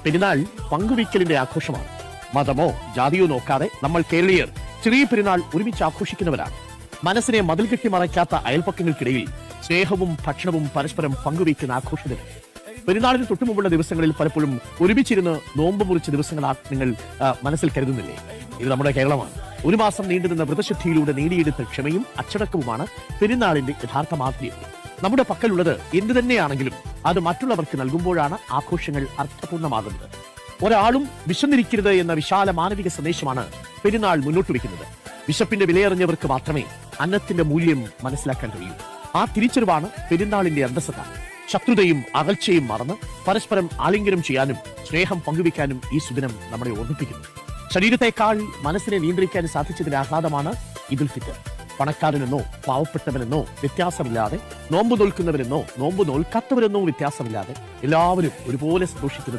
പെരുന്നാൾ പങ്കുവയ്ക്കലിന്റെ ആഘോഷമാണ്. മതമോ ജാതിയോ നോക്കാതെ നമ്മൾ കേരളീയർ ചെറിയ പെരുന്നാൾ ഒരുമിച്ച് ആഘോഷിക്കുന്നവരാണ്. മനസ്സിനെ മതിൽ കെട്ടി മറയ്ക്കാത്ത അയൽപ്പക്കങ്ങൾക്കിടയിൽ സ്നേഹവും ഭക്ഷണവും പരസ്പരം പങ്കുവയ്ക്കുന്ന ആഘോഷത്തിന് പെരുന്നാളിന് തൊട്ടുമുമ്പുള്ള ദിവസങ്ങളിൽ പലപ്പോഴും ഒരുമിച്ചിരുന്ന് നോമ്പ് മുറിച്ച ദിവസങ്ങളാണ് നിങ്ങൾ മനസ്സിൽ കരുതുന്നില്ലേ? ഇത് നമ്മുടെ കേരളമാണ്. ഒരു മാസം നീണ്ടുനിന്ന വ്രതശുദ്ധിയിലൂടെ നേടിയെടുത്ത ക്ഷമയും അച്ചടക്കവുമാണ് പെരുന്നാളിന്റെ യഥാർത്ഥ മാധുര്യം. നമ്മുടെ പക്കലുള്ളത് എന്തു തന്നെയാണെങ്കിലും അത് മറ്റുള്ളവർക്ക് നൽകുമ്പോഴാണ് ആഘോഷങ്ങൾ അർത്ഥപൂർണ്ണമാകുന്നത്. ഒരാളും വിശന്നിരിക്കരുത് എന്ന വിശാല മാനവിക സന്ദേശമാണ് പെരുന്നാൾ മുന്നോട്ട് വയ്ക്കുന്നത്. വിശപ്പിന്റെ വിലയറിഞ്ഞവർക്ക് മാത്രമേ അന്നത്തിന്റെ മൂല്യം മനസ്സിലാക്കാൻ കഴിയൂ. ആ തിരിച്ചറിവാണ് പെരുന്നാളിന്റെ അന്തസത്ത. ശത്രുതയും അകൽച്ചയും മറന്ന് പരസ്പരം ആലിംഗനം ചെയ്യാനും സ്നേഹം പങ്കുവയ്ക്കാനും ഈ സുദിനം നമ്മളെ ഓർമ്മിപ്പിക്കുന്നു. ശരീരത്തെക്കാൾ മനസ്സിനെ നിയന്ത്രിക്കാൻ സാധിച്ചതിന്റെ ആഹ്ലാദമാണ് ഈദുൽ ഫിത്തർ. പണക്കാരനെന്നോ പാവപ്പെട്ടവനെന്നോ വ്യത്യാസമില്ലാതെ, നോമ്പ് നോൽക്കുന്നവരെന്നോ നോമ്പ് നോൽക്കാത്തവരെന്നോ വ്യത്യാസമില്ലാതെ എല്ലാവരും ഒരുപോലെ സന്തോഷിക്കുന്നത്